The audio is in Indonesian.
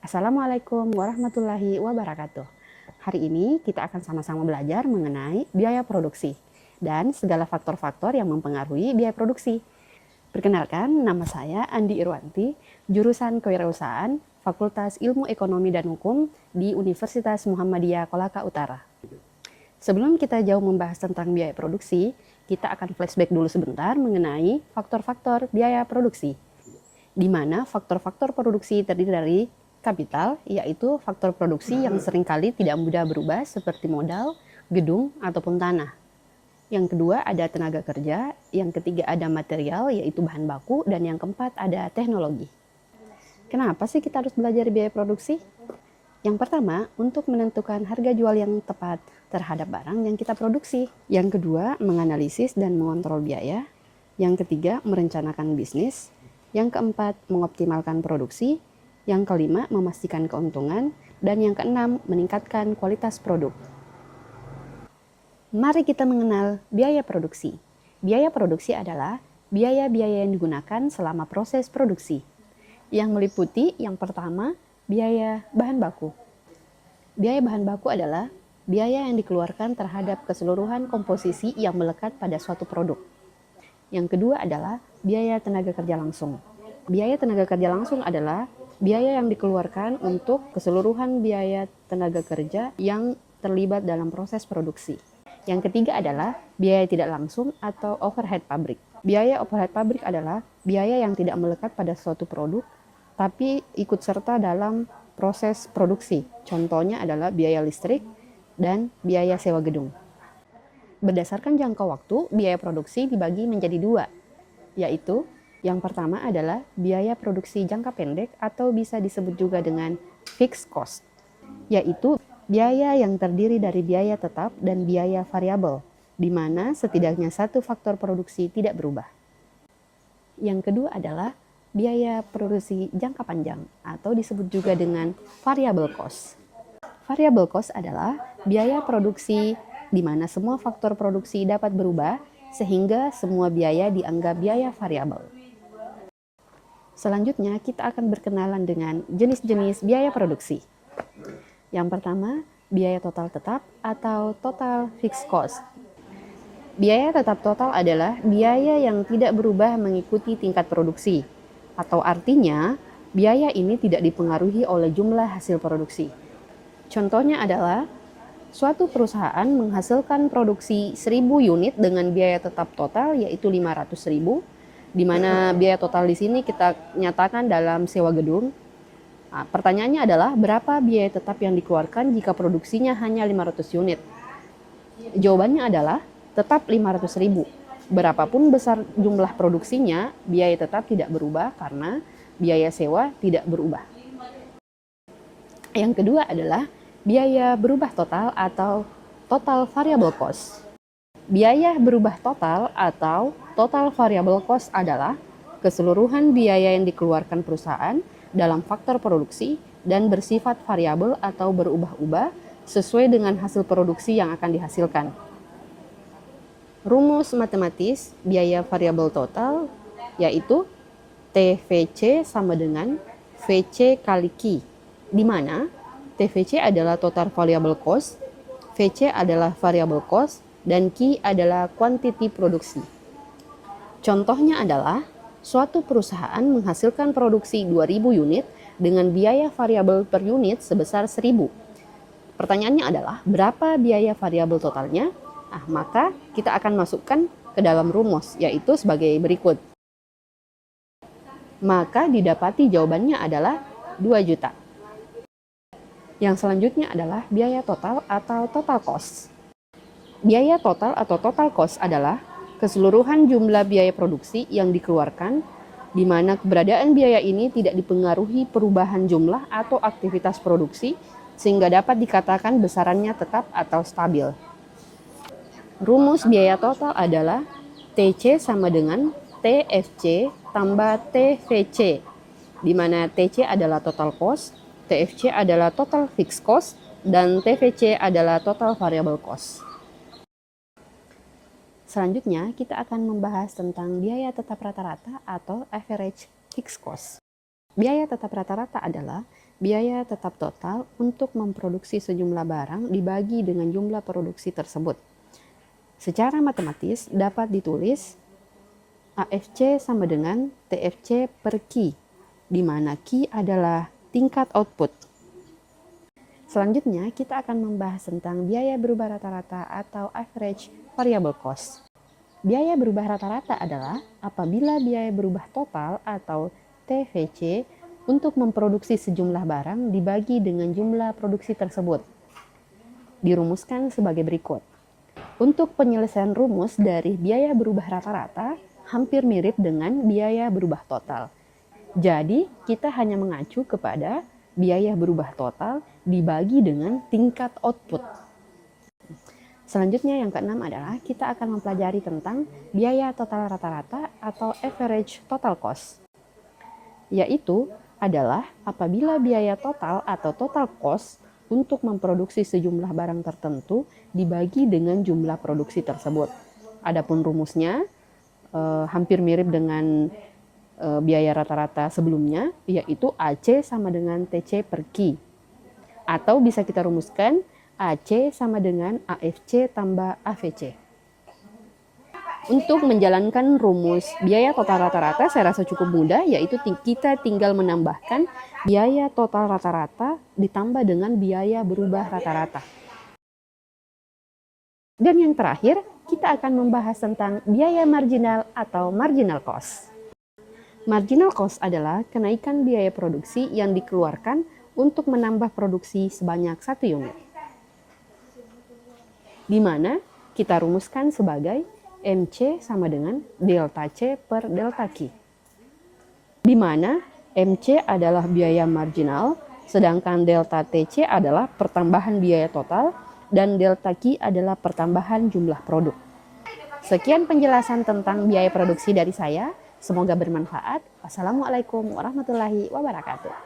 Assalamualaikum warahmatullahi wabarakatuh. Hari ini kita akan sama-sama belajar mengenai biaya produksi dan segala faktor-faktor yang mempengaruhi biaya produksi. Perkenalkan, nama saya Andi Irwanti, jurusan Kewirausahaan, Fakultas Ilmu Ekonomi dan Hukum di Universitas Muhammadiyah Kolaka Utara. Sebelum kita jauh membahas tentang biaya produksi, kita akan flashback dulu sebentar mengenai faktor-faktor biaya produksi, di mana faktor-faktor produksi terdiri dari kapital, yaitu faktor produksi yang seringkali tidak mudah berubah seperti modal, gedung, ataupun tanah. Yang kedua ada tenaga kerja, yang ketiga ada material, yaitu bahan baku, dan yang keempat ada teknologi. Kenapa sih kita harus belajar biaya produksi? Yang pertama, untuk menentukan harga jual yang tepat terhadap barang yang kita produksi. Yang kedua, menganalisis dan mengontrol biaya. Yang ketiga, merencanakan bisnis. Yang keempat, mengoptimalkan produksi. Yang kelima, memastikan keuntungan. Dan yang keenam, meningkatkan kualitas produk. Mari kita mengenal biaya produksi. Biaya produksi adalah biaya-biaya yang digunakan selama proses produksi, yang meliputi yang pertama, biaya bahan baku. Biaya bahan baku adalah biaya yang dikeluarkan terhadap keseluruhan komposisi yang melekat pada suatu produk. Yang kedua adalah biaya tenaga kerja langsung. Biaya tenaga kerja langsung adalah biaya yang dikeluarkan untuk keseluruhan biaya tenaga kerja yang terlibat dalam proses produksi. Yang ketiga adalah biaya tidak langsung atau overhead pabrik. Biaya overhead pabrik adalah biaya yang tidak melekat pada suatu produk, tapi ikut serta dalam proses produksi. Contohnya adalah biaya listrik dan biaya sewa gedung. Berdasarkan jangka waktu, biaya produksi dibagi menjadi dua, yaitu yang pertama adalah biaya produksi jangka pendek atau bisa disebut juga dengan fixed cost, yaitu biaya yang terdiri dari biaya tetap dan biaya variabel, di mana setidaknya satu faktor produksi tidak berubah. Yang kedua adalah biaya produksi jangka panjang atau disebut juga dengan variable cost. Variable cost adalah biaya produksi di mana semua faktor produksi dapat berubah sehingga semua biaya dianggap biaya variabel. Selanjutnya kita akan berkenalan dengan jenis-jenis biaya produksi. Yang pertama, biaya total tetap atau total fixed cost. Biaya tetap total adalah biaya yang tidak berubah mengikuti tingkat produksi, atau artinya biaya ini tidak dipengaruhi oleh jumlah hasil produksi. Contohnya adalah suatu perusahaan menghasilkan produksi 1000 unit dengan biaya tetap total yaitu 500.000, di mana biaya total di sini kita nyatakan dalam sewa gedung. Nah, pertanyaannya adalah berapa biaya tetap yang dikeluarkan jika produksinya hanya 500 unit? Jawabannya adalah tetap 500.000. Berapapun besar jumlah produksinya, biaya tetap tidak berubah karena biaya sewa tidak berubah. Yang kedua adalah biaya berubah total atau total variable cost. Biaya berubah total atau total variable cost adalah keseluruhan biaya yang dikeluarkan perusahaan dalam faktor produksi dan bersifat variabel atau berubah-ubah sesuai dengan hasil produksi yang akan dihasilkan. Rumus matematis biaya variabel total yaitu TVC sama dengan VC kali Q, di mana TVC adalah total variable cost, VC adalah variable cost, dan Q adalah quantity produksi. Contohnya adalah suatu perusahaan menghasilkan produksi 2000 unit dengan biaya variabel per unit sebesar 1000. Pertanyaannya adalah berapa biaya variabel totalnya? Maka kita akan masukkan ke dalam rumus yaitu sebagai berikut. Maka didapati jawabannya adalah 2 juta. Yang selanjutnya adalah biaya total atau total cost. Biaya total atau total cost adalah keseluruhan jumlah biaya produksi yang dikeluarkan, di mana keberadaan biaya ini tidak dipengaruhi perubahan jumlah atau aktivitas produksi, sehingga dapat dikatakan besarannya tetap atau stabil. Rumus biaya total adalah TC sama dengan TFC tambah TVC, di mana TC adalah total cost, TFC adalah total fixed cost, dan TVC adalah total variable cost. Selanjutnya, kita akan membahas tentang biaya tetap rata-rata atau average fixed cost. Biaya tetap rata-rata adalah biaya tetap total untuk memproduksi sejumlah barang dibagi dengan jumlah produksi tersebut. Secara matematis dapat ditulis AFC sama dengan TFC per Q, di mana Q adalah tingkat output. Selanjutnya kita akan membahas tentang biaya berubah rata-rata atau average variable cost. Biaya berubah rata-rata adalah apabila biaya berubah total atau TVC untuk memproduksi sejumlah barang dibagi dengan jumlah produksi tersebut. Dirumuskan sebagai berikut. Untuk penyelesaian rumus dari biaya berubah rata-rata hampir mirip dengan biaya berubah total. Jadi, kita hanya mengacu kepada biaya berubah total dibagi dengan tingkat output. Selanjutnya yang keenam adalah kita akan mempelajari tentang biaya total rata-rata atau average total cost. Yaitu adalah apabila biaya total atau total cost untuk memproduksi sejumlah barang tertentu dibagi dengan jumlah produksi tersebut. Adapun rumusnya hampir mirip dengan biaya rata-rata sebelumnya, yaitu AC sama dengan TC per Q. Atau bisa kita rumuskan AC sama dengan AFC tambah AVC. Untuk menjalankan rumus biaya total rata-rata saya rasa cukup mudah, yaitu kita tinggal menambahkan biaya total rata-rata ditambah dengan biaya berubah rata-rata. Dan yang terakhir, kita akan membahas tentang biaya marginal atau marginal cost. Marginal cost adalah kenaikan biaya produksi yang dikeluarkan untuk menambah produksi sebanyak 1 unit. Di mana kita rumuskan sebagai MC sama dengan delta C per delta Q. Di mana MC adalah biaya marginal, sedangkan delta TC adalah pertambahan biaya total, dan delta Q adalah pertambahan jumlah produk. Sekian penjelasan tentang biaya produksi dari saya. Semoga bermanfaat. Wassalamualaikum warahmatullahi wabarakatuh.